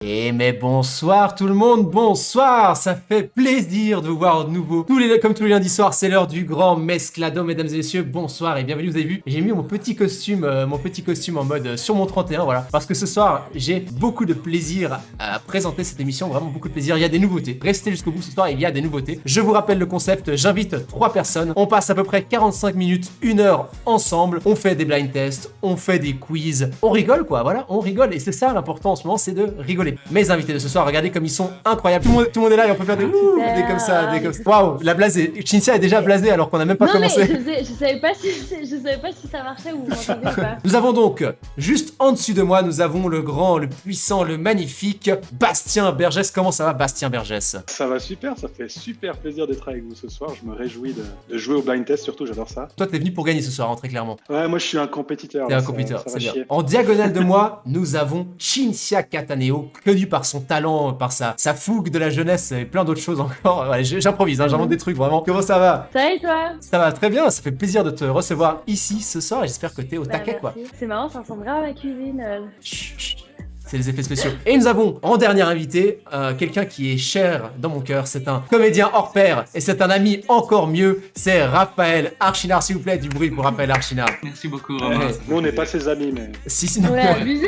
Eh mais bonsoir tout le monde, bonsoir. Ça fait plaisir de vous voir de nouveau. Comme tous les lundis soirs, c'est l'heure du grand mesclado, mesdames et messieurs. Bonsoir et bienvenue. Vous avez vu, j'ai mis mon petit costume en mode sur mon 31, voilà. Parce que ce soir, j'ai beaucoup de plaisir à présenter cette émission, vraiment beaucoup de plaisir. Il y a des nouveautés. Restez jusqu'au bout ce soir, il y a des nouveautés. Je vous rappelle le concept, j'invite 3 personnes. On passe à peu près 45 minutes, 1 heure ensemble. On fait des blind tests, on fait des quiz. On rigole quoi, voilà, on rigole. Et c'est ça l'important en ce moment, c'est de rigoler. Mes invités de ce soir, regardez comme ils sont incroyables. Tout le monde est là et on peut faire des ouh, des comme ça, des comme ça. Waouh, la blasée. Cinzia est déjà blasée alors qu'on a même pas commencé. Mais je savais pas si ça marchait ou vous m'entendez ou pas. Nous avons donc, juste en dessus de moi, nous avons le grand, le puissant, le magnifique Bastien Bergès. Comment ça va, Bastien Bergès? Ça va super, ça fait super plaisir d'être avec vous ce soir. Je me réjouis de jouer au blind test, surtout, j'adore ça. Toi, t'es venu pour gagner ce soir, hein, très clairement. Ouais, moi je suis un compétiteur. T'es un là, compétiteur, ça c'est va bien. chier. En diagonale de moi, nous avons Cinzia Cataneo, connu par son talent, par sa fougue de la jeunesse et plein d'autres choses encore. Ouais, j'improvise, hein, j'invente des trucs vraiment. Comment ça va? Ça va et toi? Ça va très bien, ça fait plaisir de te recevoir ici ce soir et j'espère que t'es au taquet quoi. Merci. C'est marrant, ça ressemble grave à ma cuisine. Chut, chut. C'est les effets spéciaux. Et nous avons en dernier invité quelqu'un qui est cher dans mon cœur. C'est un comédien hors pair et c'est un ami encore mieux. C'est Raphaël Archinard, s'il vous plaît, du bruit pour Raphaël Archinard. Merci beaucoup, Romain. Nous on n'est pas ses amis, mais. Si, Ouais, abusé.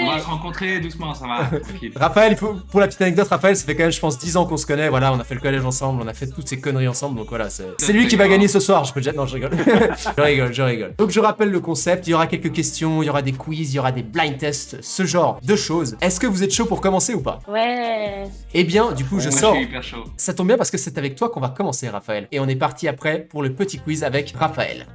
On va se rencontrer doucement, ça va. Tranquille. Raphaël, pour la petite anecdote, Raphaël, ça fait quand même, je pense, 10 ans qu'on se connaît. Voilà, on a fait le collège ensemble, on a fait toutes ces conneries ensemble. Donc voilà, c'est lui qui va gagner ce soir. Je peux déjà. Non, je rigole. je rigole. Donc je rappelle le concept. Il y aura quelques questions, il y aura des quiz, il y aura des blind tests, ce genre de choses. Est-ce que vous êtes chaud pour commencer ou pas? Ouais. Eh bien, du coup, je Moi, sors. je suis hyper chaud. Ça tombe bien parce que c'est avec toi qu'on va commencer, Raphaël. Et on est parti après pour le petit quiz avec Raphaël.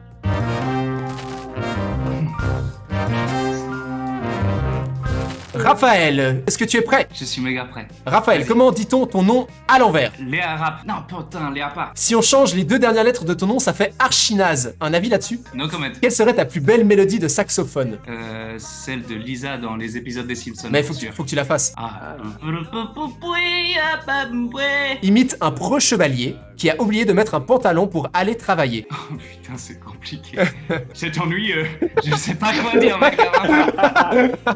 Raphaël, est-ce que tu es prêt? Je suis méga prêt. Raphaël, Vas-y. comment dit-on ton nom à l'envers? Léa Rap. Non, putain, Léa Part. Si on change les 2 dernières lettres de ton nom, ça fait Archinaz. Un avis là-dessus? No comment. Quelle serait ta plus belle mélodie de saxophone? Celle de Lisa dans les épisodes des Simpsons. Mais bien sûr. faut que tu la fasses. Ah. Imite un pro chevalier qui a oublié de mettre un pantalon pour aller travailler. Oh putain, c'est compliqué. C'est ennuyeux. Je sais pas quoi dire, mec.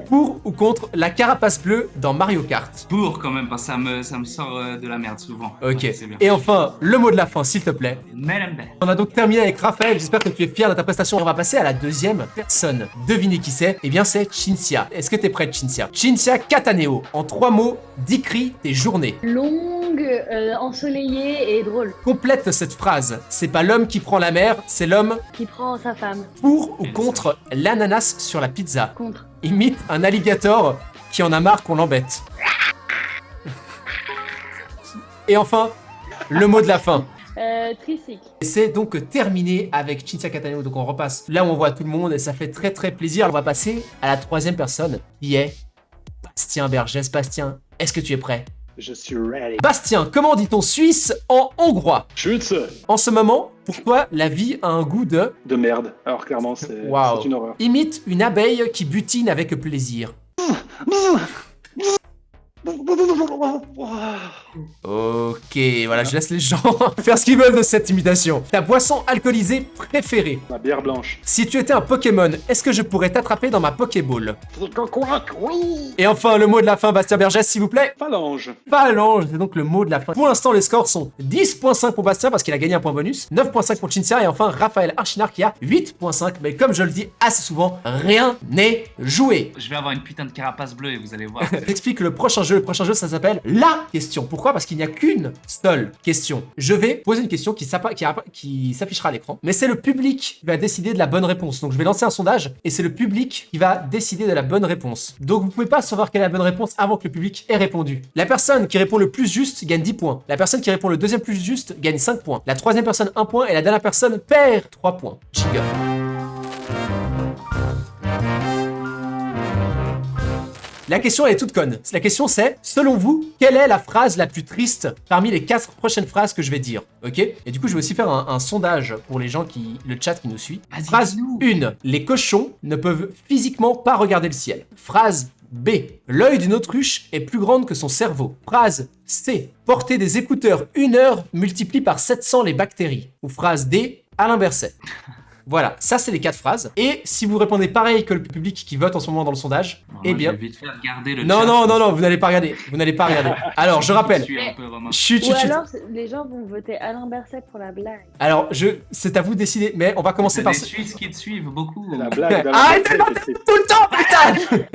Pour ou contre la carapace bleue dans Mario Kart? Pour quand même, parce que ça me sort de la merde souvent. Ok. Ouais, c'est bien. Et enfin, le mot de la fin, s'il te plaît. Melembe. On a donc terminé avec Raphaël, j'espère que tu es fier de ta prestation. On va passer à la deuxième personne. Devinez qui c'est? Eh bien c'est Cinzia. Est-ce que t'es prête, Cinzia? Cinzia Cataneo. En 3 mots, décris tes journées. Longue, ensoleillée et drôle. Complète cette phrase. C'est pas l'homme qui prend la mer, c'est l'homme. Qui prend sa femme. Pour ou contre l'ananas sur la pizza? Contre. Imite un alligator qui en a marre qu'on l'embête. Et enfin, le mot de la fin. Tricycle. Et c'est donc terminé avec Cinzia Cataneo. Donc on repasse là où on voit tout le monde et ça fait très très plaisir. On va passer à la 3e personne qui est Bastien Bergès. Bastien, est-ce que tu es prêt? Je suis ready. Bastien, comment dit-on Suisse en hongrois? Schütze En ce moment, pourquoi la vie a un goût de... de merde. Alors clairement, c'est Waouh. c'est une horreur. Imite une abeille qui butine avec plaisir. Ok, voilà, je laisse les gens faire ce qu'ils veulent de cette imitation. Ta boisson alcoolisée préférée? La bière blanche. Si tu étais un Pokémon, est-ce que je pourrais t'attraper dans ma Pokéball? Oui. Et enfin, le mot de la fin, Bastien Bergès, s'il vous plaît. Phalange. Phalange, c'est donc le mot de la fin. Pour l'instant, les scores sont 10.5 pour Bastien parce qu'il a gagné un point bonus, 9.5 pour Cinzia et enfin Raphaël Archinard qui a 8.5. Mais comme je le dis assez souvent, rien n'est joué. Je vais avoir une putain de carapace bleue et vous allez voir. J'explique le prochain jeu. Le prochain jeu, ça s'appelle la question. Pourquoi? Parce qu'il n'y a qu'une seule question. Je vais poser une question qui s'affichera à l'écran, mais c'est le public qui va décider de la bonne réponse. Donc je vais lancer un sondage et c'est le public qui va décider de la bonne réponse. Donc vous pouvez pas savoir quelle est la bonne réponse avant que le public ait répondu. La personne qui répond le plus juste gagne 10 points. La personne qui répond le deuxième plus juste gagne 5 points. La troisième personne 1 point et la dernière personne perd 3 points. Jingle. La question elle est toute conne. La question c'est, selon vous, quelle est la phrase la plus triste parmi les 4 prochaines phrases que je vais dire? Ok? Et du coup, je vais aussi faire un sondage pour les gens le chat qui nous suit. Vas-y, Phrase dis-nous. 1. Les cochons ne peuvent physiquement pas regarder le ciel. Phrase B. L'œil d'une autruche est plus grande que son cerveau. Phrase C. Porter des écouteurs 1 heure multiplie par 700 les bactéries. Ou phrase D. Alain Berset. Voilà, ça c'est les 4 phrases. Et si vous répondez pareil que le public qui vote en ce moment dans le sondage, Bon, eh moi, bien... Je vais vite faire garder le Non, chat. non, non, non, vous n'allez pas regarder. Vous n'allez pas regarder. Alors, je rappelle. suis un peu Romain. Chut, Ou chut, chut. alors, les gens vont voter Alain Berset pour la blague. Alors, c'est à vous de décider, mais on va commencer C'est par... des Suisses qui te suivent beaucoup. C'est la blague d'Alain Arrêtez de Berset mentir qui est- tout le temps,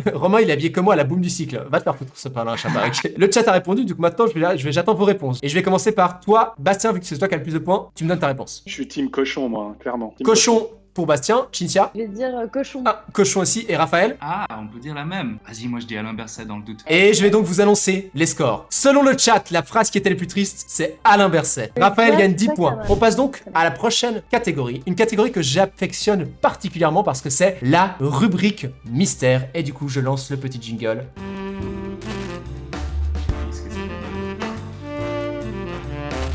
putain. Romain, il est habillé comme moi à la boum du cycle. Va te faire foutre, ce parle un chapeau. Le chat a répondu, donc maintenant, j'attends vos réponses. Et je vais commencer par toi, Bastien, vu que c'est toi qui as le plus de points, tu me donnes ta réponse. Je suis team cochon, moi, hein, clairement. Team Cochon pour Bastien, Cynthia. Je vais dire cochon. Ah, cochon aussi, et Raphaël. Ah, on peut dire la même. Vas-y, moi je dis Alain Berset dans le doute. Et je vais donc vous annoncer les scores. Selon le chat, la phrase qui était la plus triste, c'est Alain Berset. Raphaël gagne 10 points. On passe donc à la prochaine catégorie. Une catégorie que j'affectionne particulièrement parce que c'est la rubrique mystère. Et du coup, je lance le petit jingle.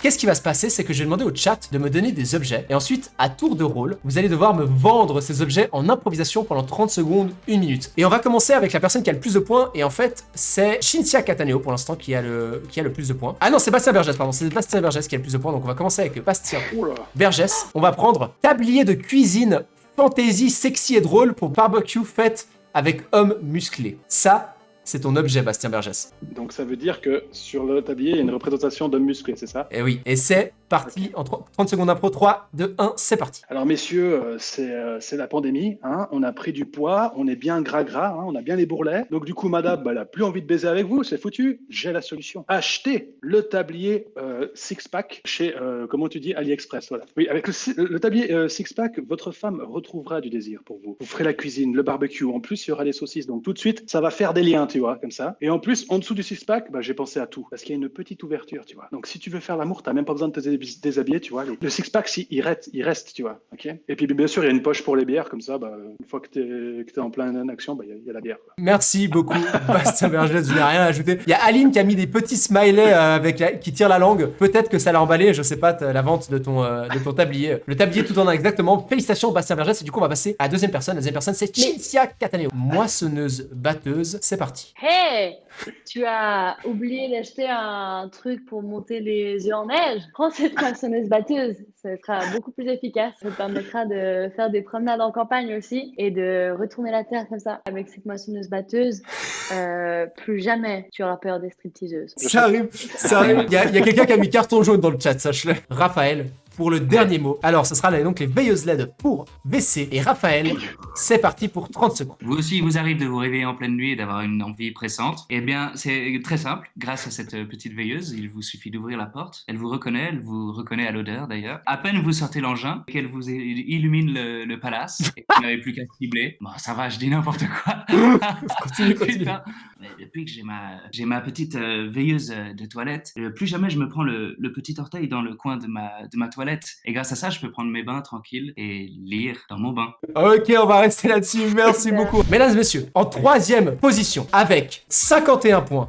Qu'est-ce qui va se passer, c'est que je vais demander au chat de me donner des objets. Et ensuite, à tour de rôle, vous allez devoir me vendre ces objets en improvisation pendant 30 secondes, 1 minute. Et on va commencer avec la personne qui a le plus de points. Et en fait, c'est Cynthia Cataneo pour l'instant qui a le plus de points. Ah non, c'est Bastien Bergès, pardon. C'est Bastien Bergès qui a le plus de points. Donc on va commencer avec Bastien Oula. Bergès. On va prendre tablier de cuisine, fantaisie, sexy et drôle pour barbecue fête avec homme musclé. Ça, c'est ton objet, Bastien Bergès. Donc ça veut dire que sur le tablier, il y a une représentation d'homme musclé, c'est ça? Et oui. Et c'est parti en 30 secondes d'impro. 3, 2, 1, c'est parti. Alors messieurs, c'est la pandémie, hein, on a pris du poids, on est bien gras, hein, on a bien les bourrelets. Donc du coup, madame, elle a plus envie de baiser avec vous, c'est foutu. J'ai la solution. Achetez le tablier six-pack chez, comment tu dis, AliExpress. Voilà. Oui, avec le tablier six-pack, votre femme retrouvera du désir pour vous. Vous ferez la cuisine, le barbecue. En plus, il y aura les saucisses. Donc tout de suite, ça va faire des liens, tu vois, comme ça. Et en plus, en dessous du six-pack, j'ai pensé à tout. Parce qu'il y a une petite ouverture, tu vois. Donc si tu veux faire l'amour, t'as même pas besoin de te déshabiller, tu vois. Le six-pack, il reste, tu vois. Ok. Et puis bien sûr, il y a une poche pour les bières, comme ça, une fois que t'es en pleine action, il y a la bière. Quoi. Merci beaucoup, Bastien Bergès, je n'ai rien à ajouter. Il y a Aline qui a mis des petits smileys qui tirent la langue. Peut-être que ça l'a emballé, je sais pas, la vente de ton tablier. Le tablier tout en un exactement. Félicitations, Bastien Bergès. Et du coup, on va passer à la deuxième personne. La deuxième personne, c'est Cynthia Cataneo. Moissonneuse, batteuse, c'est parti. Hey, tu as oublié d'acheter un truc pour monter les œufs en neige. Prends cette moissonneuse batteuse, ça sera beaucoup plus efficace. Ça te permettra de faire des promenades en campagne aussi et de retourner la terre comme ça. Avec cette moissonneuse batteuse, plus jamais tu auras peur des stripteaseuses. Ça arrive, ça arrive. Il y a quelqu'un qui a mis carton jaune dans le chat, sache-le. Raphaël, pour le dernier mot. Alors, ce sera donc les veilleuses LED pour WC. Et Raphaël, c'est parti pour 30 secondes. Vous aussi, il vous arrive de vous réveiller en pleine nuit et d'avoir une envie pressante. Eh bien, c'est très simple. Grâce à cette petite veilleuse, il vous suffit d'ouvrir la porte. Elle vous reconnaît à l'odeur d'ailleurs. À peine vous sortez l'engin, qu'elle vous illumine le palace. Et vous n'avez plus qu'à cibler. Bon, ça va, je dis n'importe quoi. Continue. Putain. Mais depuis que j'ai ma petite veilleuse de toilette, plus jamais je me prends le petit orteil dans le coin de ma toilette. Et grâce à ça, je peux prendre mes bains tranquilles et lire dans mon bain. Ok, on va rester là-dessus. Merci beaucoup. Mesdames et messieurs, en troisième position, avec 51 points,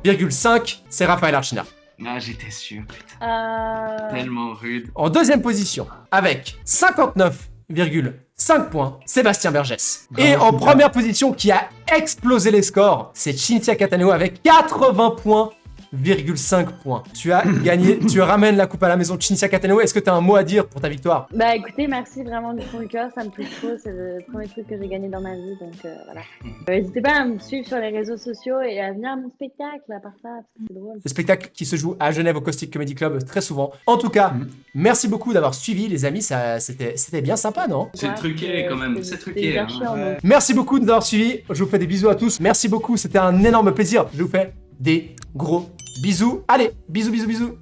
c'est Raphaël Archinard. Ah, j'étais sûr, putain. Tellement rude. En deuxième position, avec 59,5 points, Sébastien Bergès. Et en première position, qui a explosé les scores, c'est Cynthia Cataneo avec 80 points. 5 points. Tu as gagné, tu ramènes la coupe à la maison. Cynthia Cataneo, est-ce que tu as un mot à dire pour ta victoire? Bah écoutez, merci vraiment du fond du cœur, ça me touche trop, c'est le premier truc que j'ai gagné dans ma vie, donc voilà. N'hésitez pas à me suivre sur les réseaux sociaux et à venir à mon spectacle, à part ça, parce que c'est drôle. Le spectacle qui se joue à Genève au Caustic Comedy Club très souvent. En tout cas, merci beaucoup d'avoir suivi les amis, c'était bien sympa, non? C'est truqué quand même, c'est truqué. hyper chiant, donc. Merci beaucoup de nous avoir suivis, je vous fais des bisous à tous, merci beaucoup, c'était un énorme plaisir, je vous fais des gros bisous. Allez, bisous.